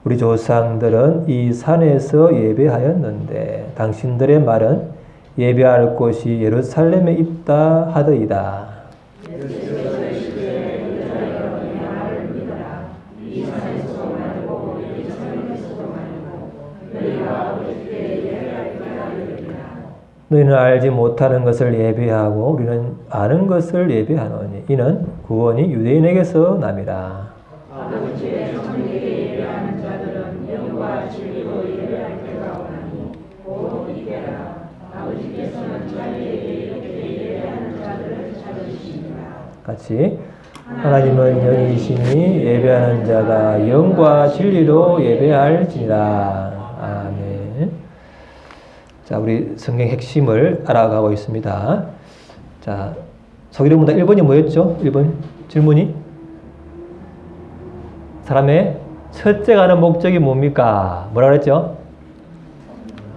우리 조상들은 이 산에서 예배하였는데 당신들의 말은 예배할 곳이 예루살렘에 있다 하더이다. 너희는 알지 못하는 것을 예배하고 우리는 아는 것을 예배하노니 이는 구원이 유대인에게서 남이라. 아버지의 성에게 예배하는 자들은 영과 진리로 예배할 때가 오나니 곧 이때라. 아버지께서는 자기에게 이렇게 예배하는 자들을 찾으시니라. 같이 하나님은 영이시니 예배하는 자가 영과 진리로 예배할지니라. 아멘. 자, 우리 성경 핵심을 알아가고 있습니다. 자, 서기록 문답 1번이 뭐였죠? 1번 질문이 사람의 첫째 가는 목적이 뭡니까? 뭐라 그랬죠?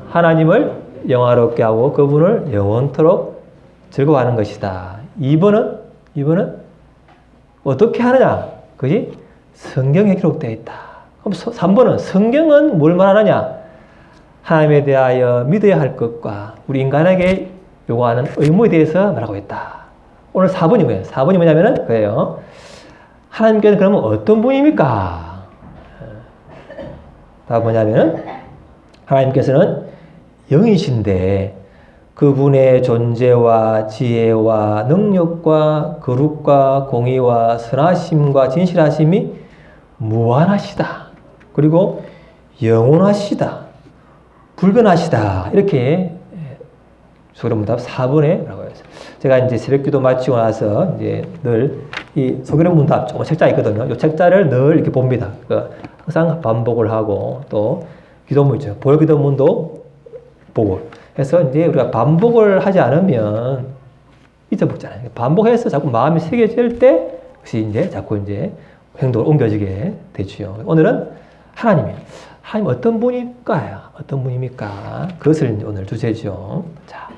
하나님을 영화롭게 하고 그분을 영원토록 즐거워하는 것이다. 2번은 어떻게 하느냐? 그지? 성경에 기록되어 있다. 그럼 3번은 성경은 뭘 말하느냐? 하나님에 대하여 믿어야 할 것과 우리 인간에게 요구하는 의무에 대해서 말하고 있다. 오늘 4번이 뭐예요? 4번이 뭐냐면은 그래요. 하나님께서는 그러면 어떤 분입니까? 다 뭐냐면은 하나님께서는 영이신데 그분의 존재와 지혜와 능력과 거룩과 공의와 선하심과 진실하심이 무한하시다. 그리고 영원하시다. 불변하시다. 이렇게 소그룹문답 4번에 라고 했어요. 제가 이제 새벽기도 마치고 나서 이제 늘 이 소그룹문답 조금 책자 있거든요. 이 책자를 늘 이렇게 봅니다. 항상 반복을 하고 또 기도문 있죠. 보혈기도문도 보고 해서 이제 우리가 반복을 하지 않으면 잊어먹잖아요. 반복해서 자꾸 마음이 새겨질 때 그것이 이제 자꾸 이제 행동을 옮겨지게 되죠. 오늘은 하나님 어떤 분일까요? 어떤 분입니까? 그것을 이제 오늘 주제죠. 자,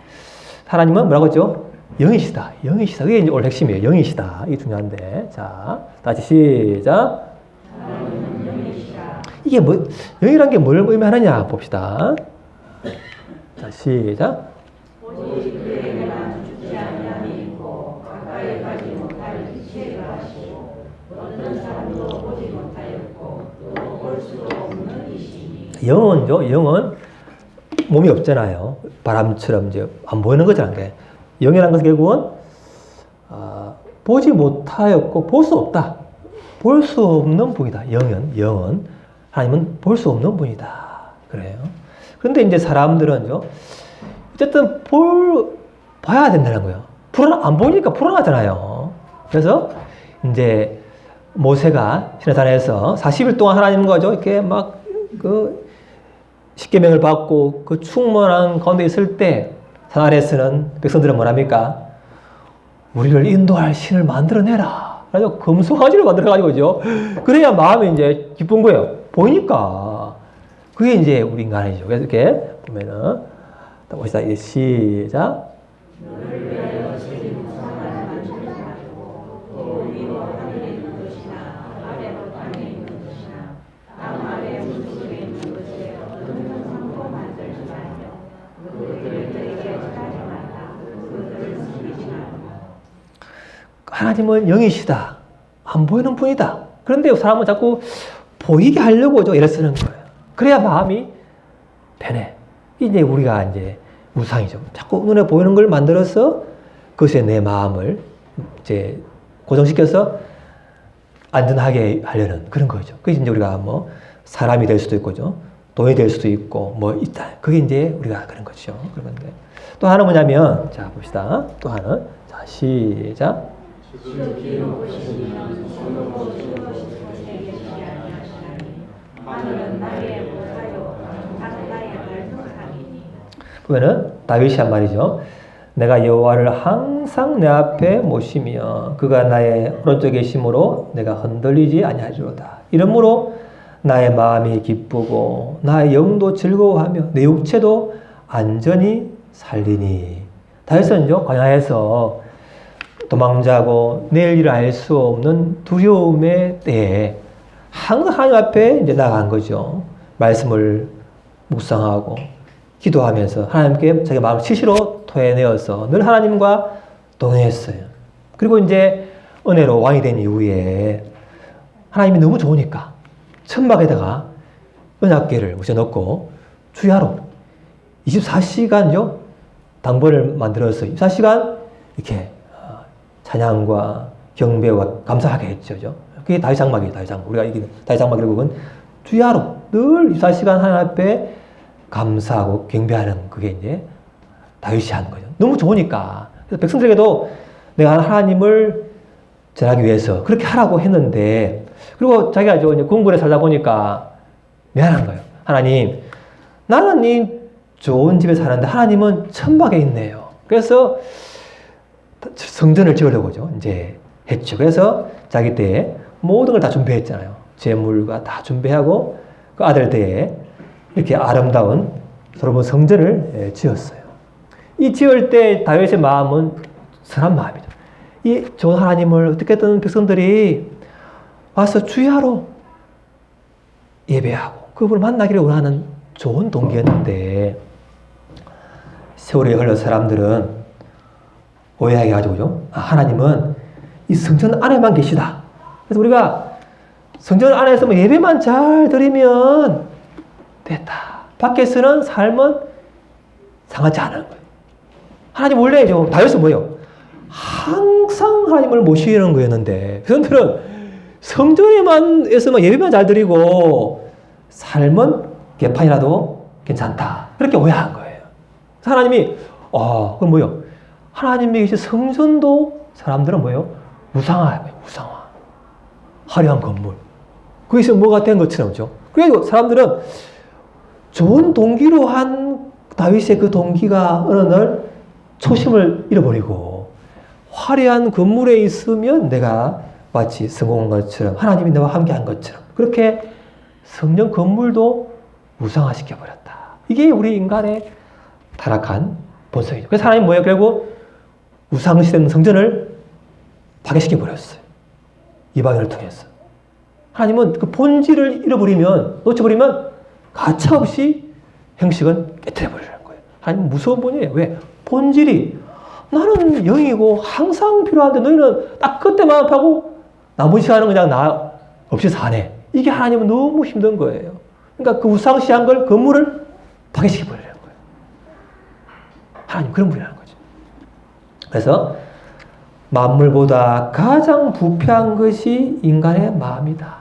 하나님은 뭐라고 했죠? 영이시다. 영이시다. 그게 이제 오늘 핵심이에요. 영이시다. 이게 중요한데. 자, 다시 시작. 이게 뭐, 영이란 게 뭘 의미하느냐 봅시다. 자, 시작. 오직 그에게만 죽지 아니함이 있고 가까이 가지 못할 지혜가 하시고 어떤 사람도 보지 못하였고 또 볼 수도 없는 이시니. 영은요, 영은 몸이 없잖아요. 바람처럼 이제 안 보이는 거잖아요. 영이라는 것은 결국은 보지 못하였고 볼 수 없다. 볼 수 없는 분이다. 영은 하나님은 볼 수 없는 분이다. 그래요. 그런데 이제 사람들은요, 어쨌든 봐야 된다는 거예요. 안 보이니까 불안하잖아요. 그래서 이제 모세가 시내산에서 40일 동안 하나님과 이렇게 막 십계명을 받고 그 충만한 가운데 있을 때 산 아래에서는 백성들은 뭐랍니까? 우리를 인도할 신을 만들어내라. 그래서 금송아지를 만들어가지고죠. 그래야 마음이 이제 기쁜 거예요. 보이니까. 그게 이제 우리 인간이죠. 그래서 이렇게 보면은, 봅시다. 이제 시작. 하나님은 영이시다. 안 보이는 분이다. 그런데 사람은 자꾸 보이게 하려고 애를 쓰는 거예요. 그래야 마음이 편해. 이제 우리가 이제 우상이죠. 자꾸 눈에 보이는 걸 만들어서 그것에 내 마음을 이제 고정시켜서 안전하게 하려는 그런 거죠. 그게 이제 우리가 뭐 사람이 될 수도 있고죠. 돈이 될 수도 있고 뭐 있다. 그게 이제 우리가 그런 거죠. 그런데 또 하나 뭐냐면 자 봅시다. 또 하나 자 시작. 보면은 다윗이 한 말이죠. 내가 여호와를 항상 내 앞에 모시며 그가 나의 오른쪽에 계심으로 내가 흔들리지 아니하리로다. 이러므로 나의 마음이 기쁘고 나의 영도 즐거워하며 내 육체도 안전히 살리니. 다윗은요 광야에서 도망자고 내일 일을 알 수 없는 두려움의 때에 항상 하나님 앞에 이제 나간 거죠. 말씀을 묵상하고 기도하면서 하나님께 자기 마음을 치시로 토해내어서 늘 하나님과 동행했어요. 그리고 이제 은혜로 왕이 된 이후에 하나님이 너무 좋으니까 천막에다가 언약궤를 묻혀놓고 주야로 24시간요 당번을 만들어서 24시간 이렇게 찬양과 경배와 감사하게 했죠. 그게 다윗 장막이에요. 다윗 장막. 우리가 이기는 다윗 장막 결국은 주야로 늘 24시간 하나님 앞에 감사하고 경배하는 그게 이제 다윗이 하는 거죠. 너무 좋으니까. 그래서 백성들에게도 내가 하나님을 전하기 위해서 그렇게 하라고 했는데, 그리고 자기가 이제 궁궐에 살다 보니까 미안한 거예요. 하나님, 나는 이 좋은 집에 사는데 하나님은 천막에 있네요. 그래서 성전을 지으려고 이제 했죠. 그래서 자기 때에 모든 걸 다 준비했잖아요. 재물과 다 준비하고 그 아들 때에 이렇게 아름다운 솔로몬 성전을 지었어요. 이 지을 때 다윗의 마음은 선한 마음이죠. 이 좋은 하나님을 어떻게든 백성들이 와서 주야로 예배하고 그분을 만나기를 원하는 좋은 동기였는데, 세월이 흘러 사람들은 오해하게 가지고죠. 하나님은 이 성전 안에만 계시다. 그래서 우리가 성전 안에서 뭐 예배만 잘 드리면 됐다. 밖에서는 삶은 상하지 않은 거예요. 하나님 원래 다윗은 뭐예요? 항상 하나님을 모시는 거였는데, 그들은 성전에만에서만 예배만 잘 드리고 삶은 개판이라도 괜찮다. 그렇게 오해한 거예요. 하나님이 그럼 뭐예요? 하나님이 계신 성전도 사람들은 뭐예요? 우상화예요. 우상화. 화려한 건물. 거기서 뭐가 된 것처럼죠. 그래도 사람들은 좋은 동기로 한 다윗의 그 동기가 어느 날 초심을 잃어버리고 화려한 건물에 있으면 내가 마치 성공한 것처럼 하나님이 나와 함께한 것처럼 그렇게 성전 건물도 우상화시켜버렸다. 이게 우리 인간의 타락한 본성이죠. 그래서 하나님 뭐예요? 결국 우상시된 성전을 파괴시켜버렸어요. 이방인을 통해서. 하나님은 그 본질을 잃어버리면, 놓쳐버리면 가차없이 형식은 깨뜨려버리는 거예요. 하나님은 무서운 분이에요. 왜? 본질이 나는 영이고 항상 필요한데 너희는 딱 그때만 하고 나머지 시간은 그냥 나 없이 사네. 이게 하나님은 너무 힘든 거예요. 그러니까 그 우상시한 걸, 건물을 파괴시켜버리는 거예요. 하나님 그런 분이라는 거죠. 그래서 만물보다 가장 부패한 것이 인간의 마음이다.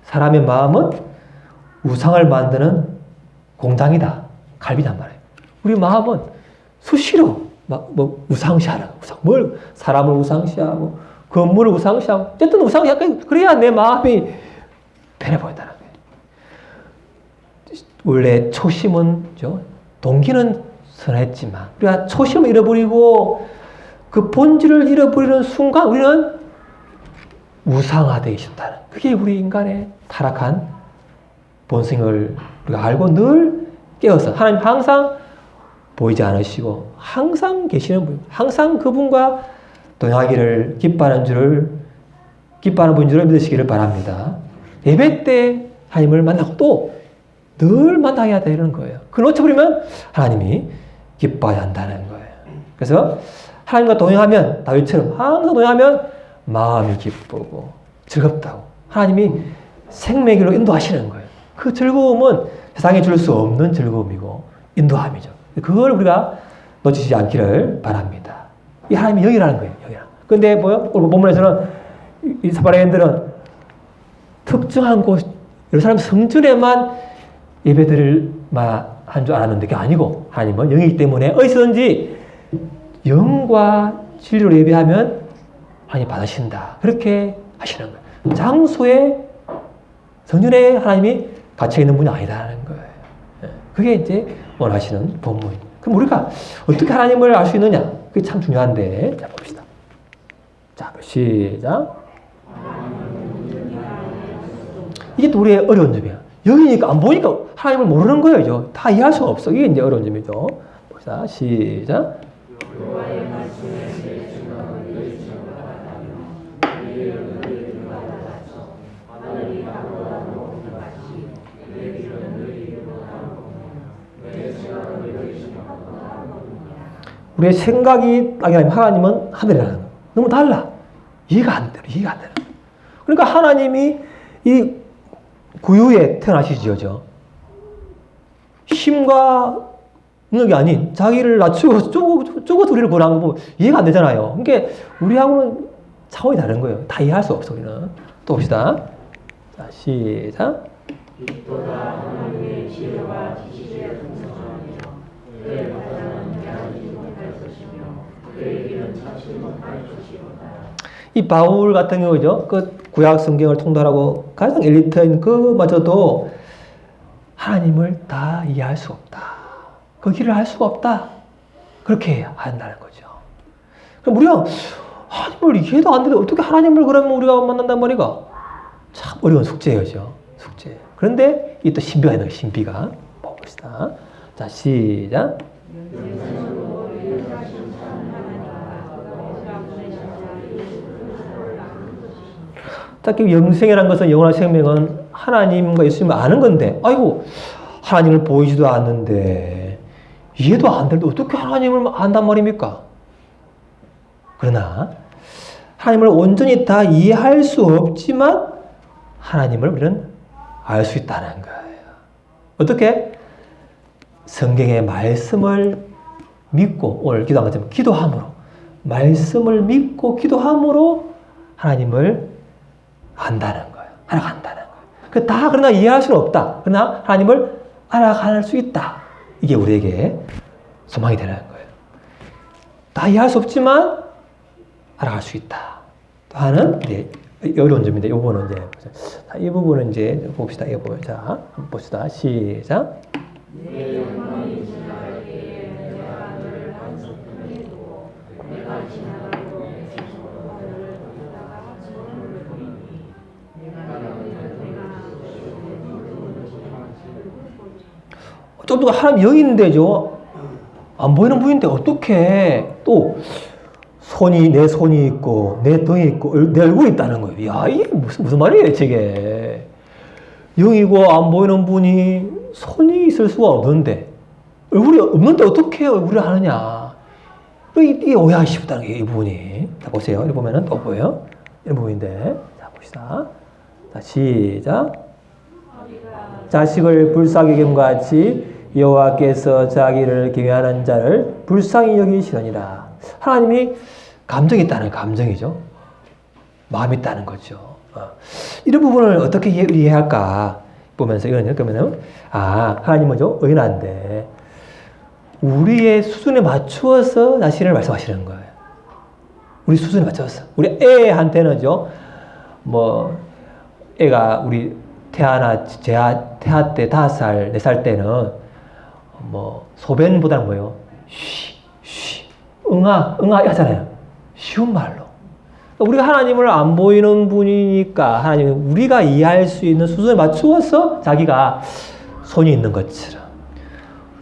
사람의 마음은 우상을 만드는 공장이다. 갈비단 말이에요. 우리 마음은 수시로 뭐 우상시하는 뭘 사람을 우상시하고 건물을 우상시하고 어쨌든 우상시하고 그래야 내 마음이 편해 보인다는 거예요. 원래 초심은 동기는 선했지만 우리가 초심을 잃어버리고 그 본질을 잃어버리는 순간 우리는 우상화되기 쉽다는, 그게 우리 인간의 타락한 본성을 우리가 알고 늘 깨어서 하나님 항상 보이지 않으시고 항상 계시는 분, 항상 그분과 동행하기를 기뻐하는 분인 줄을 믿으시기를 바랍니다. 예배 때 하나님을 만나고 또 늘 만나야 되는 거예요. 그걸 놓쳐버리면 하나님이 기뻐해야 한다는 거예요. 그래서 하나님과 동행하면, 다윗처럼 항상 동행하면 마음이 기쁘고 즐겁다고 하나님이 생명길로 인도하시는 거예요. 그 즐거움은 세상에 줄 수 없는 즐거움이고 인도함이죠. 그걸 우리가 놓치지 않기를 바랍니다. 이 하나님이 영이라는 거예요. 영이라. 그런데 오늘 본문에서는 이 사마리아인들은 특정한 곳, 예루살렘 성전에만 예배드릴 한 줄 알았는데 그게 아니고 하나님은 영이기 때문에 어디서든지 영과 진리로 예배하면 하나님 받으신다. 그렇게 하시는 거예요. 장소에 성전에 하나님이 갇혀 있는 분이 아니다라는 거예요. 그게 이제 원하시는 본문. 그럼 우리가 어떻게 하나님을 알 수 있느냐? 그게 참 중요한데, 자 봅시다. 자, 시작. 이게 또 우리의 어려운 점이야. 영이니까 안 보니까 하나님을 모르는 거예요. 다 이해할 수가 없어. 이게 이제 어려운 점이죠. 봅시다. 시작. 우리의 생각이 땅이 아니면 하나님은 하늘이라는 거. 너무 달라. 이해가 안 돼. 그러니까 하나님이 이 구유에 태어나시죠. 힘과 능력이 아닌 자기를 낮추고 쪼고서 우리를 구원한 거 보면 이해가 안 되잖아요. 그러니까 우리하고는 차원이 다른 거예요. 다 이해할 수 없어, 우리는. 또 봅시다. 자, 시작. 빛보다 하나님의 지혜와 지식에 풍성하며 그의 바다는 헤아리지 못할 것이며 그의 길은 찾지 못할 것이로다. 이 바울 같은 경우죠. 그 구약 성경을 통달하고 가장 엘리트인 그마저도 하나님을 다 이해할 수 없다. 그 길을 할 수가 없다. 그렇게 한다는 거죠. 그럼 우리가 하나님을 이해도 안 되는데 어떻게 하나님을 그러면 우리가 만난단 말이가? 참 어려운 숙제예요. 숙제. 그런데 이 또 신비가 있는 거예요. 신비가. 봅시다. 자, 시작. 자, 그 영생이라는 것은 영원한 생명은 하나님과 예수님을 아는 건데, 아이고, 하나님을 보이지도 않는데, 이해도 안 되는데 어떻게 하나님을 안단 말입니까? 그러나, 하나님을 온전히 다 이해할 수 없지만, 하나님을 우리는 알 수 있다는 거예요. 어떻게? 성경의 말씀을 믿고, 오늘 기도한 것처럼 기도함으로, 말씀을 믿고 기도함으로 하나님을 안다는 거예요. 알아간다는 거예요. 그 다 그러나 이해할 수는 없다. 그러나 하나님을 알아갈 수 있다. 이게 우리에게 소망이 되는 거예요. 다 이해할 수 없지만 알아갈 수 있다. 또 하나는 이제 어려운 점인데 이 부분은 이제 이 부분은 이제 봅시다. 이거 보여. 자, 한번 봅시다. 시작. 내 영광이 지나갈 때에 내가 너를 한숨에 두고 내가 지나가고 내 스스로 너를 보다가 소름을 보이니 좀 더 하나님 영인데죠. 안 보이는 분인데 어떻게 또 내 손이 있고 내 등이 있고 내 얼굴이 있다는 거예요. 야, 이게 무슨 말이에요, 저게. 영이고 안 보이는 분이 손이 있을 수가 없는데 얼굴이 없는데 어떻게 얼굴을 하느냐. 이게 오해하시다는 게 이 부분이. 자, 보세요. 이렇게 보면은 또 보여요. 이런 부분인데. 자, 봅시다. 자, 시작. 자식을 불쌍히 여김같이 여호와께서 자기를 경외하는 자를 불쌍히 여기시느니라. 하나님이 감정이 있다는 감정이죠. 마음이 있다는 거죠. 이런 부분을 어떻게 이해할까 보면서 이거는 그러면은 하나님은요 의인한데 우리의 수준에 맞추어서 자신을 말씀하시는 거예요. 우리 수준에 맞춰서. 우리 애한테는요 뭐 애가 우리 태아 때 5살, 4살 때는 뭐 소변보다는 뭐예요? 쉬, 응아 하잖아요. 쉬운 말로. 우리가 하나님을 안 보이는 분이니까 하나님은 우리가 이해할 수 있는 수준에 맞추어서 자기가 손이 있는 것처럼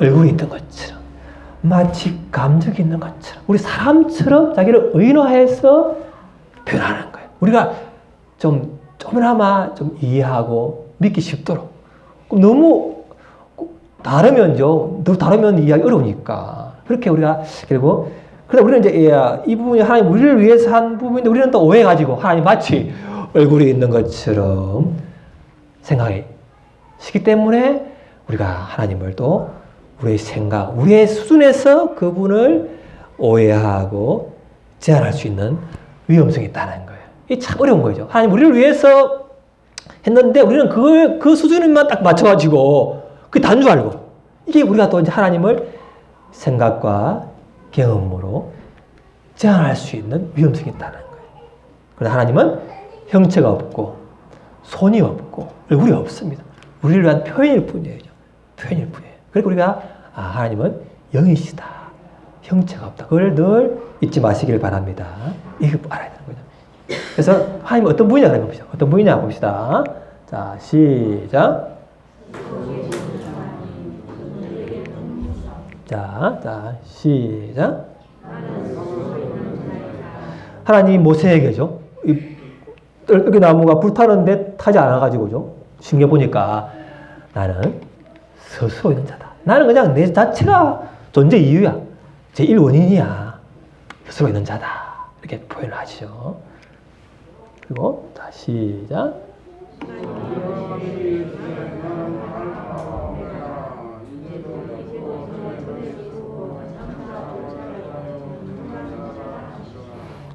얼굴이 있는 것처럼 마치 감정이 있는 것처럼 우리 사람처럼 자기를 의인화해서 표현하는 거예요. 우리가 조금이나마 좀 이해하고 믿기 쉽도록. 너무 다르면 이해하기 어려우니까. 그렇게 우리가 결국 그러다 우리는 이제 이 부분이 하나님 우리를 위해서 한 부분인데 우리는 또 오해가지고 하나님 마치 얼굴이 있는 것처럼 생각하기 때문에 우리가 하나님을 또 우리의 생각, 우리의 수준에서 그분을 오해하고 제한할 수 있는 위험성이 있다는 거예요. 이게 참 어려운 거죠. 하나님 우리를 위해서 했는데 우리는 그 수준만 딱 맞춰가지고 그게 다인 줄 알고 이게 우리가 또 이제 하나님을 생각과 경험으로 제한할 수 있는 위험성이 있다는 거예요. 그러나 하나님은 형체가 없고 손이 없고 얼굴이 없습니다. 우리를 위한 표현일 뿐이에요. 표현일 뿐이에요. 그러니까 우리가 하나님은 영이시다. 형체가 없다. 그걸 늘 잊지 마시길 바랍니다. 이거 알아야 되는 거죠. 그래서 하나님 어떤 분이냐 그런 겁니다. 어떤 분이냐 봅시다. 자, 시작. 자, 시작. 하나님이 모세에게죠. 여기 나무가 불타는데 타지 않아가지고죠. 신경 보니까 나는 스스로 있는 자다. 나는 그냥 내 자체가 존재 이유야. 제1원인이야. 스스로 있는 자다. 이렇게 표현을 하죠. 그리고 자, 시작.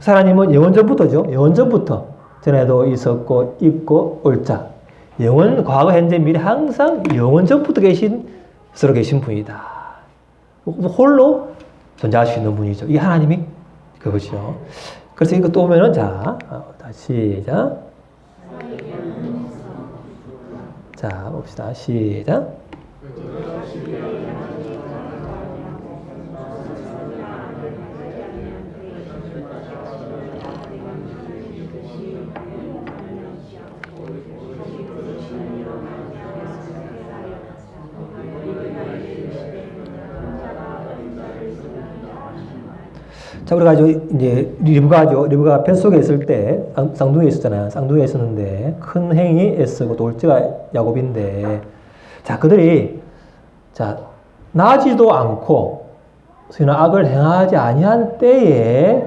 하나님은 영원전부터죠. 영원전부터 전에도 있었고 있고 올자. 영원, 과거, 현재, 미래 항상 영원전부터 스스로 계신 분이다. 홀로 존재할 수 있는 분이죠. 이게 하나님이 그거죠. 그래서 이거 또 오면은 자, 다시 시작. 자, 봅시다. 시작. 자, 우리가 이제 리브가 뱃속에 있을 때 쌍둥이에 있었잖아요. 쌍둥이에 있었는데 큰 행이 에스고 둘째가 야곱인데, 자, 그들이 자 나지도 않고 서로 악을 행하지 아니한 때에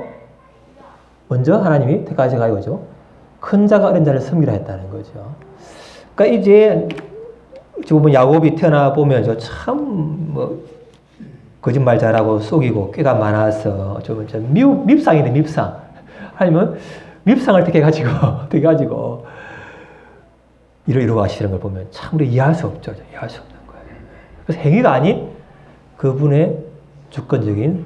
먼저 하나님이 택하셔가 이거죠. 큰 자가 어린 자를 섬기라 했다는 거죠. 그러니까 이제 지금 야곱이 태어나 보면 참 거짓말 잘하고 속이고 꾀가 많아서 좀 밉상이네, 밉상. 아니면 밉상을 택해가지고 이러고 하시는 걸 보면 참 우리 이해할 수 없죠. 이해할 수 없는 거예요. 그래서 행위가 아닌 그분의 주권적인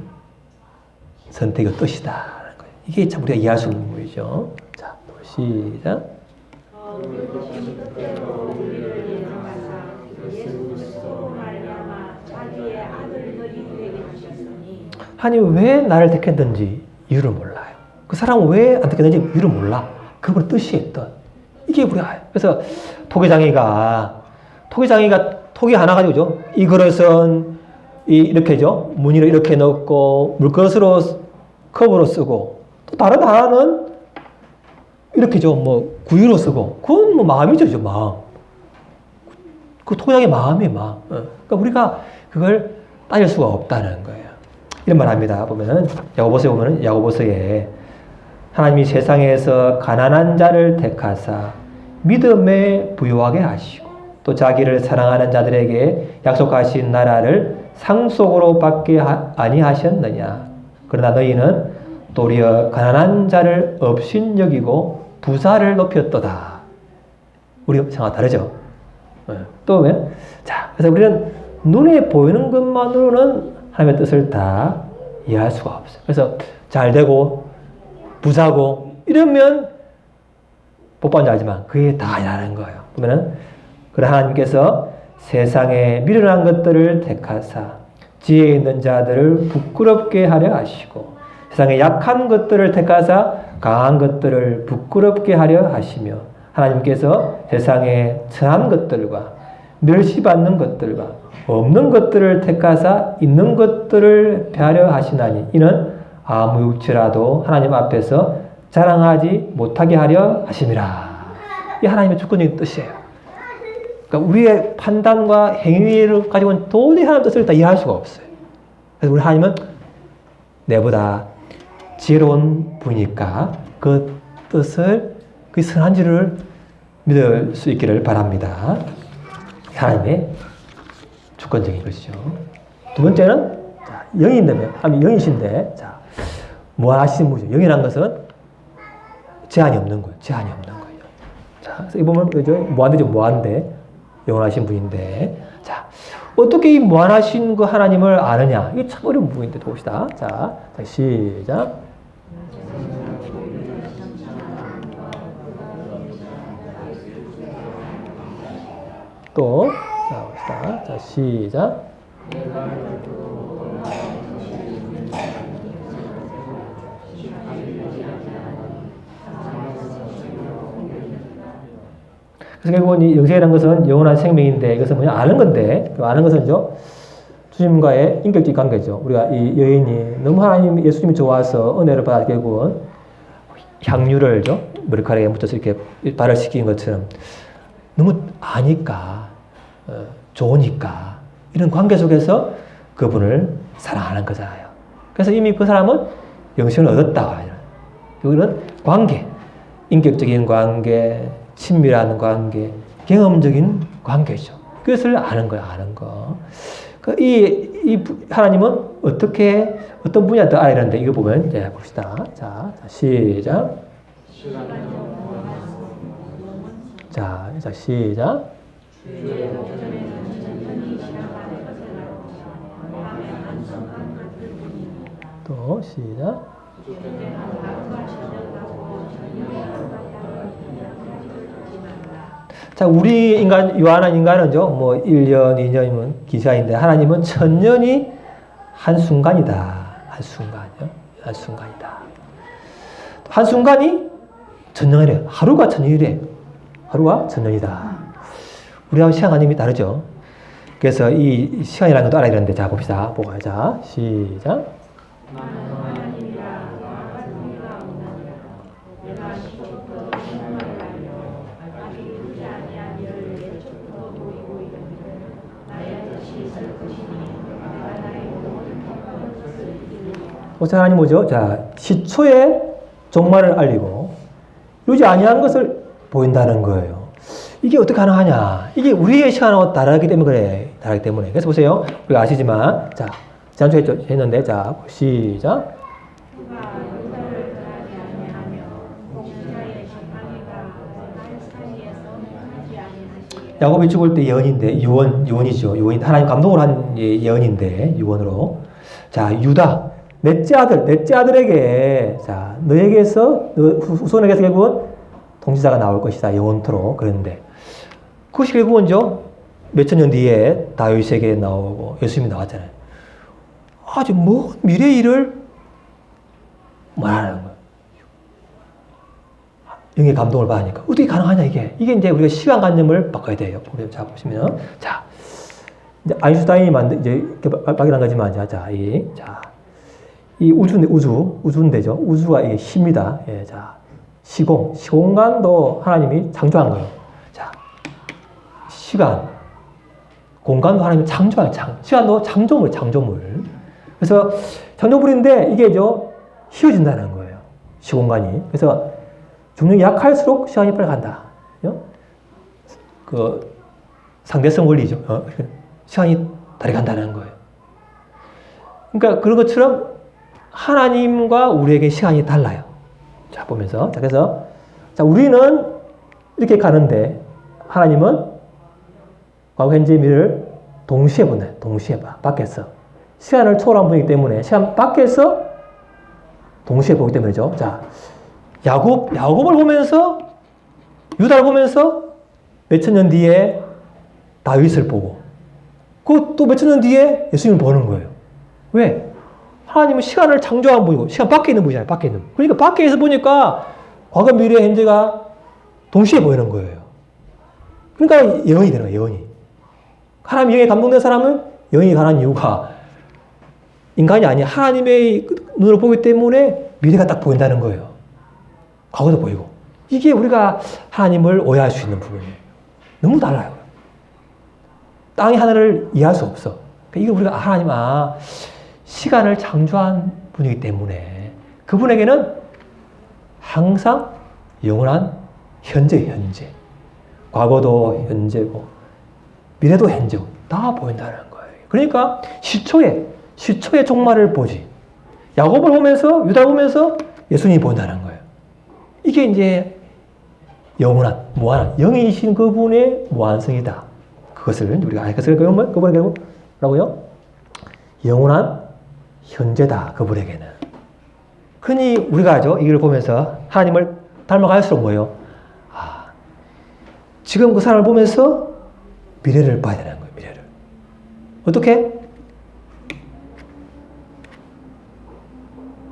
선택의 뜻이다라는 거예요. 이게 참 우리가 이해할 수 없는 부분이죠. 자, 또 시작. 하나님 왜 나를 택했는지 이유를 몰라요. 그 사람은 왜 안 택했는지 이유를 몰라. 그분의 뜻이 있던. 이게 우리가, 그래서 토기장이가 토기 하나 가지고죠. 이 그릇은 이렇게죠. 무늬를 이렇게 넣고 물그릇으로 컵으로 쓰고, 또 다른 하나는 이렇게죠. 구유로 쓰고. 그건 마음이죠, 마음. 그 토기장의 마음이에요, 마음. 그러니까 우리가 그걸 따질 수가 없다는 거예요. 이런 말 합니다. 보면은, 야고보서에 하나님이 세상에서 가난한 자를 택하사 믿음에 부유하게 하시고 또 자기를 사랑하는 자들에게 약속하신 나라를 상속으로 받게 아니하셨느냐. 그러나 너희는 도리어 가난한 자를 업신여기고 부자를 높였도다. 우리 생각 다르죠? 또 왜? 자, 그래서 우리는 눈에 보이는 것만으로는 하나님의 뜻을 다 이해할 수가 없어요. 그래서 잘 되고 부자고 이러면 복 받는 줄 알지만 그게 다 아니라는 거예요. 보면은 그래 하나님께서 세상에 미련한 것들을 택하사 지혜 있는 자들을 부끄럽게 하려 하시고 세상에 약한 것들을 택하사 강한 것들을 부끄럽게 하려 하시며 하나님께서 세상에 천한 것들과 멸시받는 것들과 없는 것들을 택하사 있는 것들을 폐하려 하시나니 이는 아무 육체라도 하나님 앞에서 자랑하지 못하게 하려 하심이라. 이 하나님의 주권적인 뜻이에요. 그러니까 우리의 판단과 행위를 가지고는 도저히 하나님의 뜻을 다 이해할 수가 없어요. 그래서 우리 하나님은 내보다 지혜로운 분이니까 그 뜻을, 그 선한지를 믿을 수 있기를 바랍니다. 하나님의 주권적인 것이죠. 두 번째는 영인되면, 영이신데, 자, 무한하신 분이죠. 영이라는 것은 제한이 없는 거예요. 제한이 없는 거예요. 자, 그래서 이 보면, 그죠? 무한대죠. 무한대. 영원하신 분인데. 자, 어떻게 이 무한하신 그 하나님을 아느냐? 이게 참 어려운 부분인데, 봅시다. 자, 시작. 또, 자, 봅시다. 자, 시작. 그래서 결국은 이 영생이라는 것은 영원한 생명인데 이것은 뭐냐? 아는 건데, 그 아는 것은 주님과의 인격적 관계죠. 우리가 이 여인이 너무 하나님, 예수님이 좋아서 은혜를 받아 결국은 향유를 머리카락에 묻혀서 이렇게 발을 시킨 것처럼 너무 아니까, 좋으니까 이런 관계 속에서 그분을 사랑하는 거잖아요. 그래서 이미 그 사람은 영생을 얻었다. 여기는 관계, 인격적인 관계, 친밀한 관계, 경험적인 관계죠. 그것을 아는 거야, 아는 거. 이 하나님은 어떤 분야도 알아야 되는데, 이거 보면, 이제 봅시다. 자, 시작. 자, 시작. 또, 시작. 자, 우리 인간, 유한한 인간은요, 뭐, 1년, 2년이면 기사인데, 하나님은 천년이 한순간이다. 한순간이요. 한순간이다. 한순간이 천년이래. 하루가 천년이래. 하루가 천년이다. 우리하고 시간관념이 다르죠. 그래서 이 시간이라는 것도 알아야 되는데, 자, 봅시다. 보고 자, 시작. 오직 하나님 뭐죠? 자, 시초의 종말을 알리고 이루지 아니한 것을 보인다는 거예요. 이게 어떻게 가능하냐? 이게 우리의 시간하고 다르기 때문에 그래. 다르기 때문에. 그래서 보세요. 우리가 아시지만, 자, 지난주에 했는데, 자, 시작. 야곱이 죽을 때 예언인데, 유언이죠. 유언, 하나님 감동을 한 예언인데, 유언으로. 자, 유다. 넷째 아들에게, 자, 너에게서, 후손에게서 결국은 통치자가 나올 것이다. 영원토록. 그랬는데. 그것이 결국은요, 몇천 년 뒤에 다윗에게 나오고 예수님이 나왔잖아요. 아주 먼 미래의 일을 말하는 거예요. 영의 감동을 받으니까. 어떻게 가능하냐, 이게. 이게 이제 우리가 시간관념을 바꿔야 돼요. 자, 보시면. 자, 이제 아인슈타인이 이제 발견한 거지만, 이 우주인데죠. 우주가 이게 힘이다. 예, 자, 시공간도 하나님이 창조한 거예요. 자, 시간, 공간도 하나님이 창조한 시간도 창조물. 그래서 창조물인데 이게 휘어진다는 거예요. 시공간이. 그래서 중력이 약할수록 시간이 빨리 간다. 그 상대성 원리죠. 시간이 달리 간다는 거예요. 그러니까 그런 것처럼 하나님과 우리에게 시간이 달라요. 자, 보면서. 자, 그래서, 자, 우리는 이렇게 가는데, 하나님은 과거, 현재, 미래를 동시에 보네. 동시에 봐. 밖에서. 시간을 초월한 분이기 때문에, 시간 밖에서 동시에 보기 때문이죠. 자, 야곱을 보면서, 유다를 보면서, 몇천 년 뒤에 다윗을 보고, 또 몇천 년 뒤에 예수님을 보는 거예요. 왜? 하나님은 시간을 창조한 분이고, 시간 밖에 있는 분이잖아요, 밖에 있는 분. 그러니까 밖에서 보니까 과거, 미래, 현재가 동시에 보이는 거예요. 그러니까 예언이 되는 거예요, 예언이. 하나님 영에 감동된 사람은 영이 가는 이유가 인간이 아니야. 하나님의 눈으로 보기 때문에 미래가 딱 보인다는 거예요. 과거도 보이고. 이게 우리가 하나님을 오해할 수 있는 부분이에요. 너무 달라요. 땅이 하늘을 이해할 수 없어. 그러니까 이게 우리가 하나님, 시간을 창조한 분이기 때문에 그분에게는 항상 영원한 현재. 과거도 현재고, 미래도 현재고, 다 보인다는 거예요. 그러니까 시초의 종말을 보지. 야곱을 보면서, 유다를 보면서 예수님이 보인다는 거예요. 이게 이제 영원한, 무한한, 영이신 그분의 무한성이다. 그것을 우리가 알겠어요. 그분에게 뭐라고요? 영원한 현재다. 그분에게는. 흔히 우리가 이걸 보면서 하나님을 닮아갈수록 뭐예요? 지금 그 사람을 보면서 미래를 봐야 되는 거예요. 미래를. 어떻게?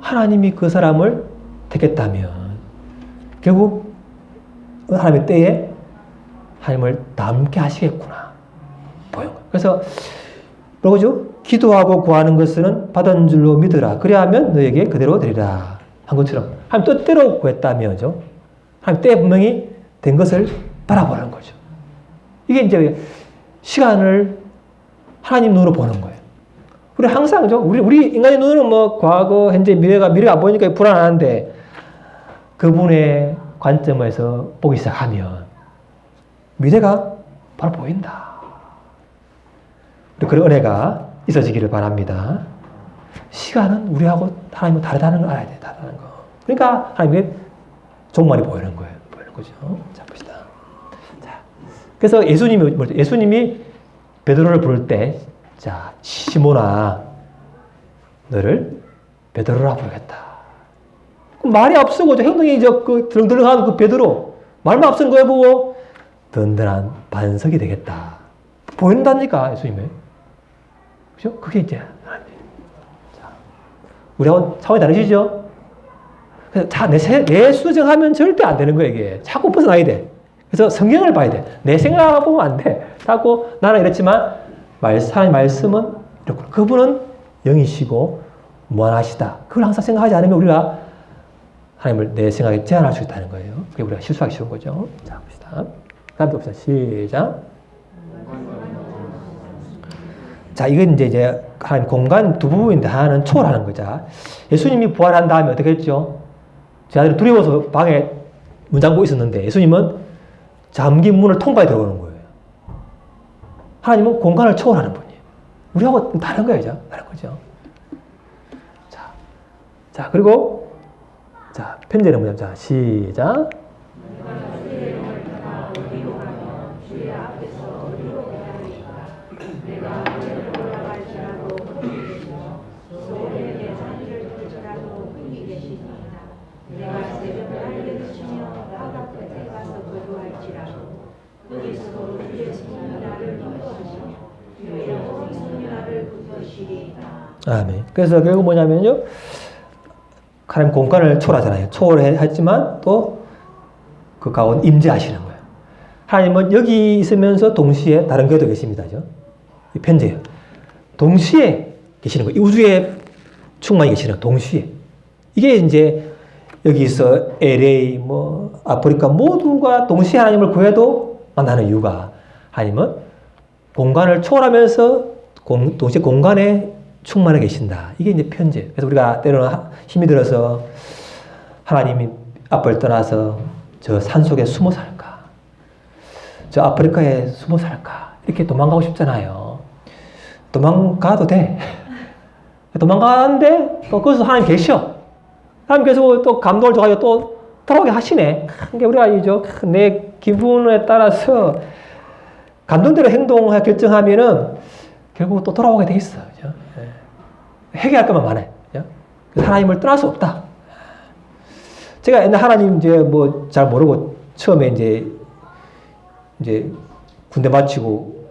하나님이 그 사람을 택했다면 결국 하나님의 때에 하나님을 닮게 하시겠구나. 보여요. 그래서 뭐죠? 기도하고 구하는 것은 받은 줄로 믿으라. 그래야하면 너에게 그대로 되리라. 한 것처럼 하나님 뜻대로 구했다면죠. 하나님 때에 분명히 된 것을 바라보는 거죠. 이게 이제 시간을 하나님 눈으로 보는 거예요. 우리 항상죠. 우리 인간의 눈으로는 뭐 과거, 현재, 미래가 안 보이니까 불안한데 그분의 관점에서 보기 시작하면 미래가 바로 보인다. 그런 은혜가 있어지기를 바랍니다. 시간은 우리하고 하나님은 다르다는 걸 알아야 돼. 다르다는 거. 그러니까 하나님의 종말이 보이는 거예요. 보이는 거죠. 자, 봅시다. 자, 그래서 예수님이 베드로를 부를 때, 자, 시몬아, 너를 베드로라 부르겠다. 말이 앞서고 행동이 드렁드렁한 그 베드로 말만 앞서는 거에 보고 든든한 반석이 되겠다. 보인다니까 예수님이. 그죠? 그게 이제 하나님. 자, 우리하고 차원이 다르시죠? 그래서 자, 내 수정하면 절대 안 되는 거예요, 이게. 자꾸 벗어나야 돼. 그래서 성경을 봐야 돼. 내 생각을 보면 안 돼. 자꾸 나는 이랬지만 하나님의 말씀은 이렇고 그분은 영이시고 무한하시다. 그걸 항상 생각하지 않으면 우리가 하나님을 내 생각에 제한할 수 있다는 거예요. 그게 우리가 실수하기 쉬운 거죠. 자, 봅시다. 다음 봅시다. 시작. 자, 이건 이제 하나님 공간 두 부분인데 하나는 초월하는 거죠. 예수님이 부활한 다음에 어떻게 했죠? 제 아들이 두려워서 방에 문 잠그고 있었는데 예수님은 잠긴 문을 통과해 들어오는 거예요. 하나님은 공간을 초월하는 분이에요. 우리하고 다른 거죠. 다른 거죠. 자, 그리고 자, 편지는 뭐냐? 자, 시작. 아멘. 그래서 결국 뭐냐면요. 하나님 공간을 초월하잖아요. 초월했지만 또 그 가운데 임재하시는 거예요. 하나님은 여기 있으면서 동시에 다른 교회도 계십니다. 이 편지예요. 동시에 계시는 거예요. 이 우주에 충만히 계시는 거예요. 동시에. 이게 이제 여기서 LA, 아프리카 모두가 동시에 하나님을 구해도 만나는 이유가 하나님은 공간을 초월하면서 동시에 공간에 충만해 계신다. 이게 이제 편지. 그래서 우리가 때로는 힘이 들어서 하나님이 앞을 떠나서 저 산속에 숨어 살까? 저 아프리카에 숨어 살까? 이렇게 도망가고 싶잖아요. 도망가도 돼. 도망가는데 또 거기서 하나님 계셔. 하나님 계속 또 감동을 줘가지고 또 돌아오게 하시네. 그러니까 우리가 내 기분에 따라서 감동대로 행동을 결정하면은 결국 또 돌아오게 돼 있어. 그죠? 회개할 것만 많아요. 하나님을 떠날 수 없다. 제가 옛날 하나님 잘 모르고 처음에 이제 군대 마치고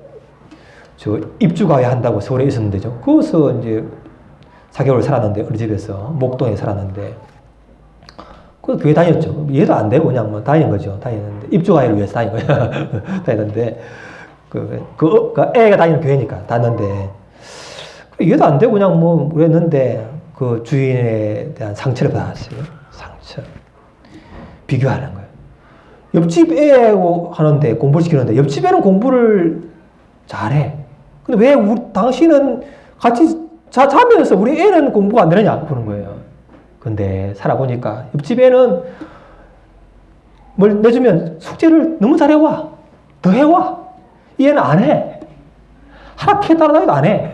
입주 가야 한다고 서울에 있었는데 거기서 이제 4개월 살았는데 어느 집에서 목동에 살았는데 그 교회 다녔죠. 이해도 안 되고 그냥 다니는 거죠. 다녔는데 입주 가야를 위해서 다닌 거야. 다녔는데 그 애가 다니는 교회니까 다녔는데 이해도 안 되고 그냥 그랬는데 그 주인에 대한 상처를 받았어요. 상처. 비교하는 거예요. 옆집 애하고 하는데 공부를 시키는데 옆집 애는 공부를 잘해. 근데 왜 당신은 같이 자면서 우리 애는 공부가 안 되느냐 보는 거예요. 근데 살아보니까 옆집 애는 뭘 내주면 숙제를 너무 잘해와. 더 해와. 이 애는 안 해. 하락해 따라다니도 안 해.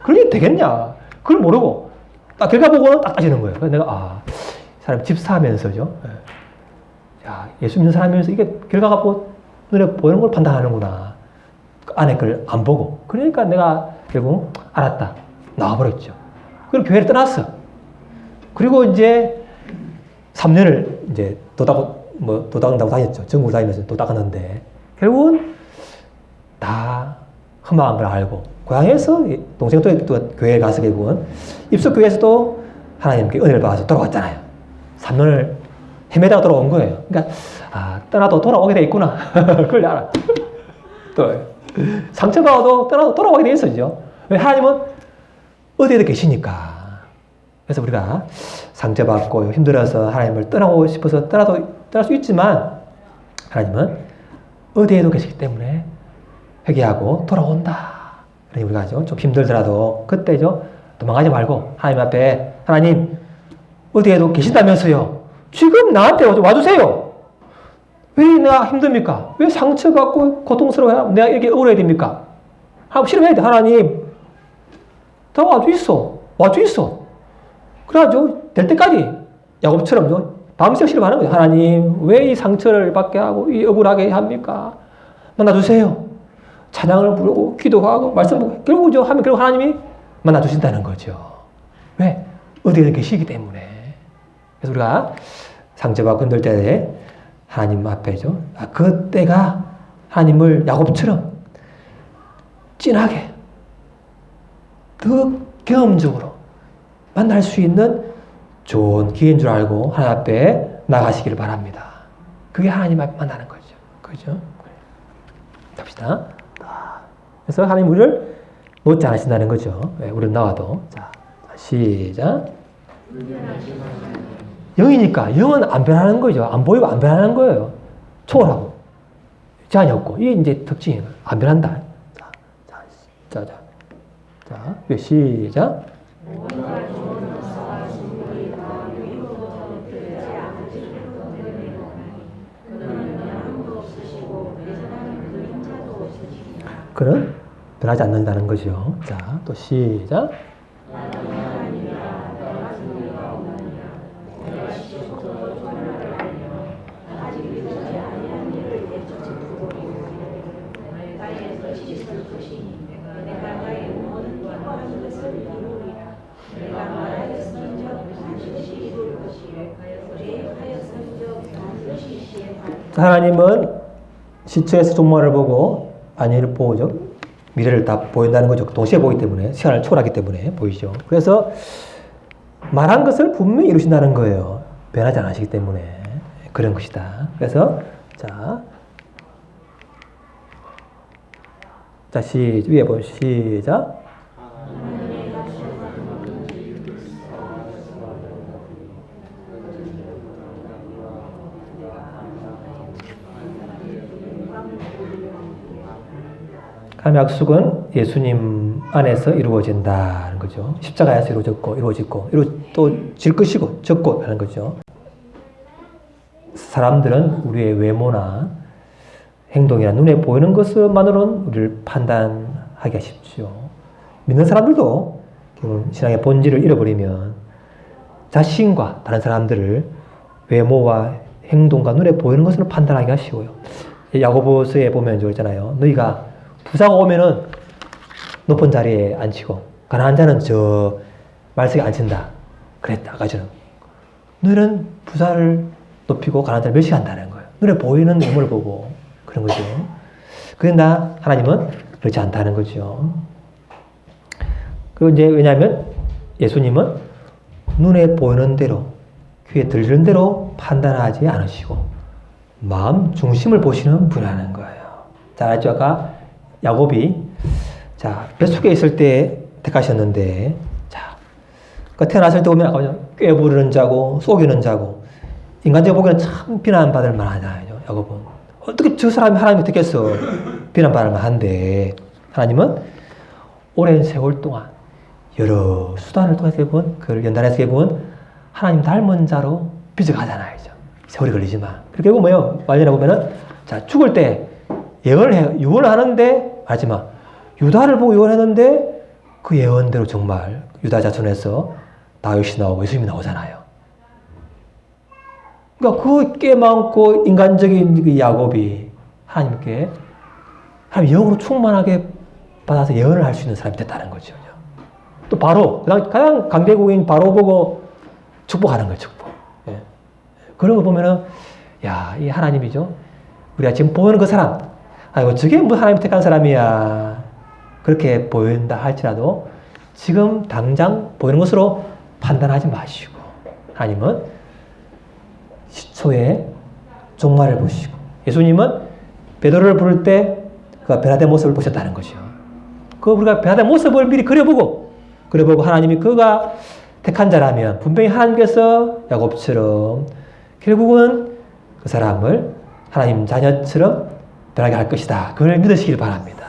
그러니 되겠냐. 그걸 모르고 딱 결과 보고는 딱 따지는 거예요. 그래서 내가 사람 집사하면서죠. 야, 예수 믿는 사람이면서 이게 결과가 눈에 보이는 걸 판단하는구나. 그 안에 걸 안 보고. 그러니까 내가 결국 알았다. 나와버렸죠. 그리고 교회를 떠났어. 그리고 이제 3년을 이제 도닦는다고 다녔죠. 전국을 다니면서 도닦았는데 결국은 다 험한 걸 알고 고향에서 동생도 또 교회에 가서 결국은 입속 교회에서도 하나님께 은혜를 받아서 돌아왔잖아요. 3년을 헤매다가 돌아온 거예요. 그러니까 떠나도 돌아오게 돼 있구나. 그걸 알아. 또 상처받아도 떠나도 돌아오게 돼 있어죠. 왜 하나님은 어디에도 계시니까. 그래서 우리가 상처받고 힘들어서 하나님을 떠나고 싶어서 떠날 수 있지만 하나님은 어디에도 계시기 때문에 회개하고 돌아온다. 그러니 우리가 좀 힘들더라도 그때죠. 도망가지 말고 하나님 앞에 하나님 어디에도 계신다면서요. 지금 나한테 와주세요. 왜 내가 힘듭니까? 왜 상처받고 고통스러워야 내가 이렇게 억울해야 됩니까? 실험해야 돼. 하나님 더 와주 있어. 그래가지고 될 때까지 야곱처럼 밤새 실험하는 거예요. 하나님 왜 이 상처를 받게 하고 이 억울하게 합니까? 만나주세요. 찬양을 부르고 기도하고 말씀 결국 결국 하나님이 만나주신다는 거죠. 왜? 어디에 계시기 때문에. 그래서 우리가 상처받고 흔들 때 하나님 앞에죠. 그때가 하나님을 야곱처럼 진하게 더 경험적으로 만날 수 있는 좋은 기회인 줄 알고 하나님 앞에 나가시기를 바랍니다. 그게 하나님 앞에 만나는 거죠. 그죠? 갑시다. 그래서 하나님 우리를 놓지 않으신다는 거죠. 우리는 나와도. 자, 시작. 영이니까 영은 안 변하는 거죠. 안 보이고 안 변하는 거예요. 초월하고 제한이 없고 이게 이제 특징이에요. 안 변한다. 자, 시작. 그는 변하지 않는다는 거죠. 자, 또 시작. 하나님은 시초에서 종말을 보고 안위를 보죠. 미래를 다 보인다는 거죠. 동시에 보기 때문에 시간을 초월하기 때문에 보이죠. 그래서 말한 것을 분명히 이루신다는 거예요. 변하지 않으시기 때문에 그런 것이다. 그래서 자, 위에 보면 시작. 하나님의 약속은 예수님 안에서 이루어진다는 거죠. 십자가에서 이루어지고 또 질 것이고 졌고 하는 거죠. 사람들은 우리의 외모나 행동이나 눈에 보이는 것만으로는 우리를 판단하기가 쉽죠. 믿는 사람들도 신앙의 본질을 잃어버리면 자신과 다른 사람들을 외모와 행동과 눈에 보이는 것으로 판단하기가 쉬워요. 야고보서에 보면 그러잖아요. 너희가 부자가 오면은 높은 자리에 앉히고 가난한 자는 저 말석에 앉힌다. 그랬다. 아까처럼. 너희는 부자를 높이고 가난한 자를 멸시한다는 거예요. 눈에 보이는 외모를 보고 그런 거죠. 그런데 하나님은 그렇지 않다는 거죠. 그리고 이제 왜냐하면 예수님은 눈에 보이는 대로 귀에 들리는 대로 판단하지 않으시고 마음 중심을 보시는 분이라는 거예요. 자, 알죠? 아까 야곱이 뱃속에 있을 때 택하셨는데 태어났을 때 보면 아까 꾀부르는 자고 속이는 자고 인간적으로 보기에는 참 비난받을 만하잖아요. 야곱은 어떻게 저 사람이 하나님을 택했어? 비난받을 만한데 하나님은 오랜 세월 동안 여러 수단을 통해서 결국은 그걸 연단해서 결국은 하나님 닮은 자로 빚어가잖아요. 세월이 걸리지만 그렇게 결국 뭐예요? 말년에 보면은 죽을 때 예언을 해요. 유언을 하는데 하지만 유다를 보고 예언했는데 그 예언대로 정말 유다 자손에서 다윗이 나오고 예수님이 나오잖아요. 그러니까 그 꽤 많고 인간적인 그 야곱이 하나님께 하나님 영으로 충만하게 받아서 예언을 할 수 있는 사람이 됐다는 거죠. 또 바로 가장 강대국인 바로 보고 축복하는 거예요. 축복. 예. 그런 거 보면은 이 하나님이죠. 우리가 지금 보는 그 사람 아이고 저게 뭐 하나님 택한 사람이야 그렇게 보인다 할지라도 지금 당장 보이는 것으로 판단하지 마시고 하나님은 시초에 종말을 보시고 예수님은 베드로를 부를 때 그가 변화된 모습을 보셨다는 거죠. 그 우리가 변화된 모습을 미리 그려보고 하나님이 그가 택한 자라면 분명히 하나님께서 야곱처럼 결국은 그 사람을 하나님 자녀처럼 변하게 할 것이다. 그걸 믿으시길 바랍니다.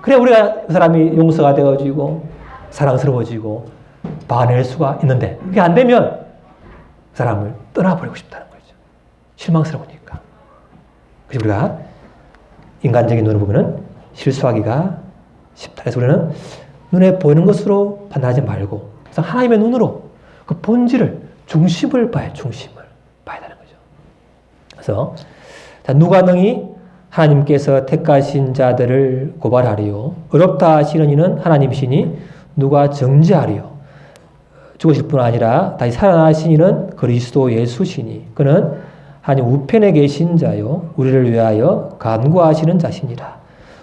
그래 우리가 그 사람이 용서가 되어지고 사랑스러워지고 봐낼 수가 있는데 그게 안 되면 그 사람을 떠나버리고 싶다는 거죠. 실망스러우니까. 그래서 우리가 인간적인 눈을 보면은 실수하기가 쉽다. 그래서 우리는 눈에 보이는 것으로 판단하지 말고 그래서 하나님의 눈으로 그 본질을, 중심을 봐야 되는 거죠. 그래서 누가 능히 하나님께서 택하신 자들을 고발하리요. 어렵다 하시는 이는 하나님이시니 누가 정죄하리요. 죽으실 뿐 아니라 다시 살아나신 이는 그리스도 예수시니 그는 하나님 우편에 계신 자요 우리를 위하여 간구하시는 자시니라.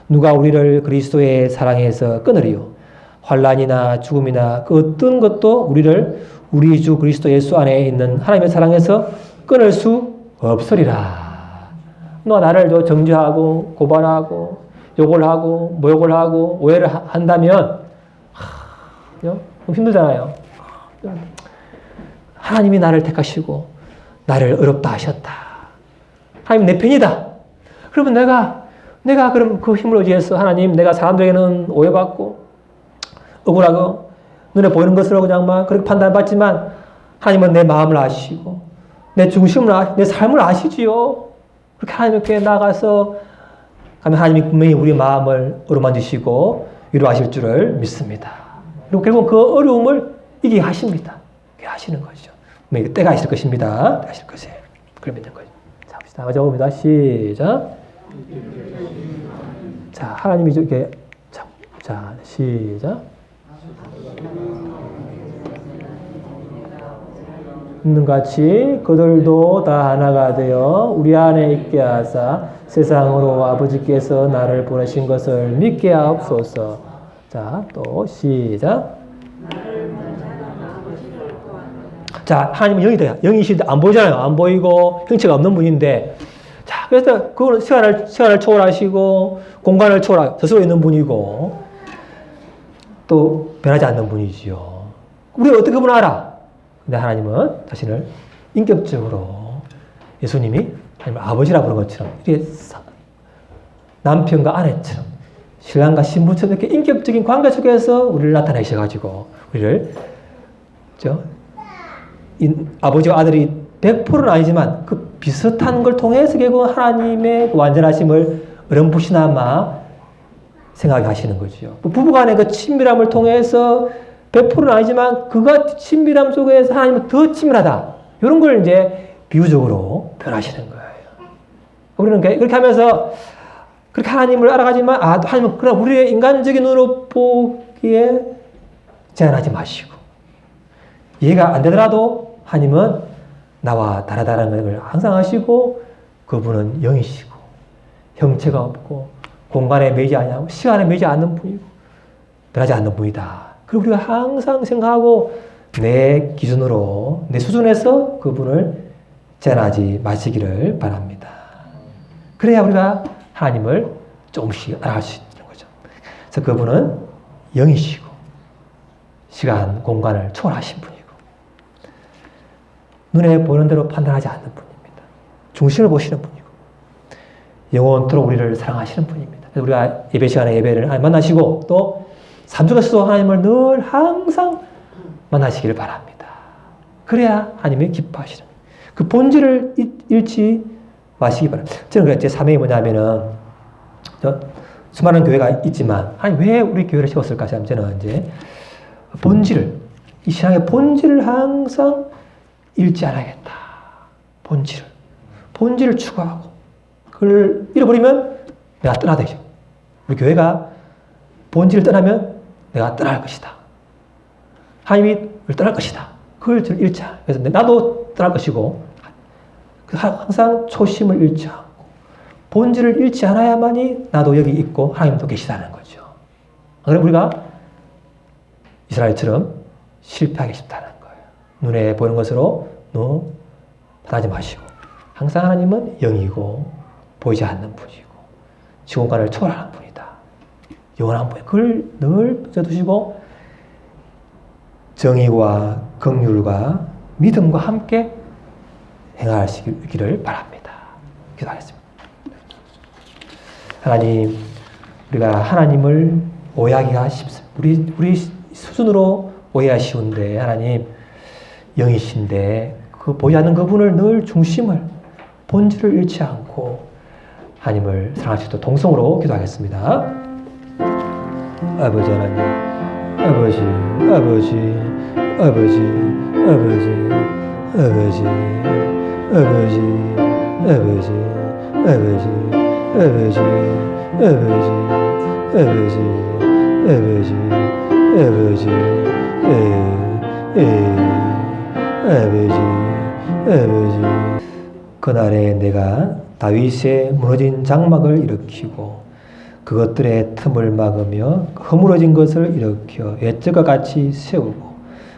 누가 우리를 그리스도의 사랑에서 끊으리요. 환난이나 죽음이나 그 어떤 것도 우리를 우리 주 그리스도 예수 안에 있는 하나님의 사랑에서 끊을 수 없으리라. 너 나를 정죄하고 고발하고 욕을 하고 모욕을 하고 오해를 한다면 좀 힘들잖아요. 하나님이 나를 택하시고 나를 어렵다 하셨다. 하나님 내 편이다. 그러면 내가 그럼 그 힘을 의지해서 하나님 내가 사람들에게는 오해받고 억울하고 눈에 보이는 것으로 그냥 그렇게 판단받지만 하나님은 내 마음을 아시고 내 중심을 내 삶을 아시지요. 그렇게 하나님께 나가서 하나님이 분명히 우리 마음을 어루만지시고 위로하실 줄을 믿습니다. 그리고 결국 그 어려움을 이기게 하십니다. 이렇게 하시는 거죠. 때가 있을 것입니다. 때가 있을 것이에요. 그걸 믿는 거죠. 자, 봅시다. 마저 봅니다. 시작. 자, 하나님이 이렇게 자, 시작. 있는 같이 그들도 다 하나가 되어 우리 안에 있게 하사 세상으로 아버지께서 나를 보내신 것을 믿게 하옵소서. 자, 또 시작. 자, 하나님은 영이다. 영이신데 안 보이잖아요. 안 보이고 형체가 없는 분인데 자, 그래서 그거는 시간을 초월하시고 공간을 초월하고 스스로 있는 분이고 또 변하지 않는 분이지요. 우리가 어떻게 그분을 알아? 근데 하나님은 자신을 인격적으로 예수님이 하나님을 아버지라 부른 것처럼 이렇게 남편과 아내처럼 신랑과 신부처럼 이렇게 인격적인 관계 속에서 우리를 나타내셔가지고 우리를 아버지와 아들이 100%는 아니지만 그 비슷한 걸 통해서 결국 하나님의 완전하심을 어렴풋이나마 생각하게 하시는 거죠. 부부간의 그 친밀함을 통해서 100%는 아니지만 그가 친밀함 속에서 하나님은 더 친밀하다. 이런 걸 이제 비유적으로 표현하시는 거예요. 우리는 그렇게 하면서 그렇게 하나님을 알아가지만 하나님은 그러나 우리의 인간적인 눈으로 보기에 제한하지 마시고 이해가 안 되더라도 하나님은 나와 다르다는 걸 항상 하시고 그분은 영이시고 형체가 없고 공간에 매이지 아니하고 시간에 매이지 않는 분이고 변하지 않는 분이다. 그리고 우리가 항상 생각하고 내 기준으로 내 수준에서 그분을 제한하지 마시기를 바랍니다. 그래야 우리가 하나님을 조금씩 알아갈 수 있는 거죠. 그래서 그분은 영이시고 시간, 공간을 초월하신 분이고 눈에 보이는 대로 판단하지 않는 분입니다. 중심을 보시는 분이고 영원토록 우리를 사랑하시는 분입니다. 그래서 우리가 예배 시간에 예배를 만나시고 또 삶속에서도 하나님을 늘 항상 만나시기를 바랍니다. 그래야 하나님이 기뻐하시는 그 본질을 잃지 마시기 바랍니다. 저는 제 사명이 뭐냐면은 수많은 교회가 있지만 왜 우리 교회를 세웠을까 하면 저는 이제 본질을 이 신앙의 본질을 항상 잃지 않아야겠다. 본질을 추구하고 그걸 잃어버리면 내가 떠나야 되죠. 우리 교회가 본질을 떠나면 내가 떠날 것이다. 하나님이 떠날 것이다. 그걸 잃지 않아. 그래서 나도 떠날 것이고 항상 초심을 잃지 않고 본질을 잃지 않아야만이 나도 여기 있고 하나님도 계시다는 거죠. 그럼 우리가 이스라엘처럼 실패하기 쉽다는 거예요. 눈에 보이는 것으로 하지 마시고 항상 하나님은 영이고 보이지 않는 분이고 시공간을 초월하는 분이다. 영원한 분. 그걸 늘 붙여두시고 정의와 긍휼과 믿음과 함께 행하시기를 바랍니다. 기도하겠습니다. 하나님, 우리가 하나님을 오해하기가 쉽습니다. 우리 수준으로 오해하시는데 하나님 영이신데 그 보이지 않는 그분을 늘 중심을 본질을 잃지 않고 하나님을 사랑할 수 있도록 동성으로 기도하겠습니다. 아버지 하나님, 아버지, 아버지, 아버지, 아버지, 아버지, 아버지, 아버지, 아버지, 아버지, 아버지, 아버지, 아버지, 아버지, 아버지, 아버지. 그날에 내가 다윗의 무너진 장막을 일으키고 그것들의 틈을 막으며 허물어진 것을 일으켜 옛적과 같이 세우고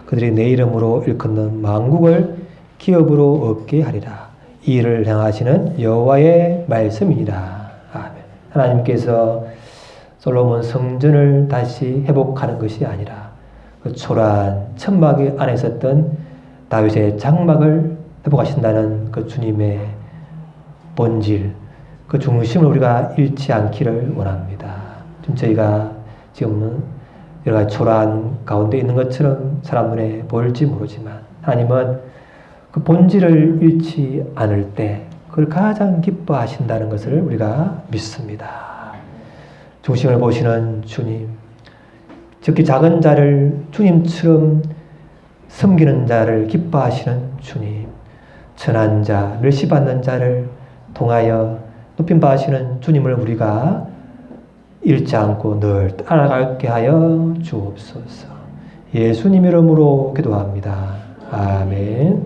그들이 내 이름으로 일컫는 만국을 기업으로 얻게 하리라. 이 일을 행하시는 여호와의 말씀이니라. 아멘. 하나님께서 솔로몬 성전을 다시 회복하는 것이 아니라 그 초라한 천막 안에 있었던 다윗의 장막을 회복하신다는 그 주님의 본질, 그 중심을 우리가 잃지 않기를 원합니다. 지금 저희가 지금은 여러 가지 초라한 가운데 있는 것처럼 사람 눈에 보일지 모르지만 하나님은 그 본질을 잃지 않을 때 그걸 가장 기뻐하신다는 것을 우리가 믿습니다. 중심을 보시는 주님, 특히 작은 자를 주님처럼 섬기는 자를 기뻐하시는 주님, 천한 자, 멸시받는 자를 통하여 높임 받으시는 주님을 우리가 잃지 않고 늘 따라가게 하여 주옵소서. 예수님 이름으로 기도합니다. 아멘.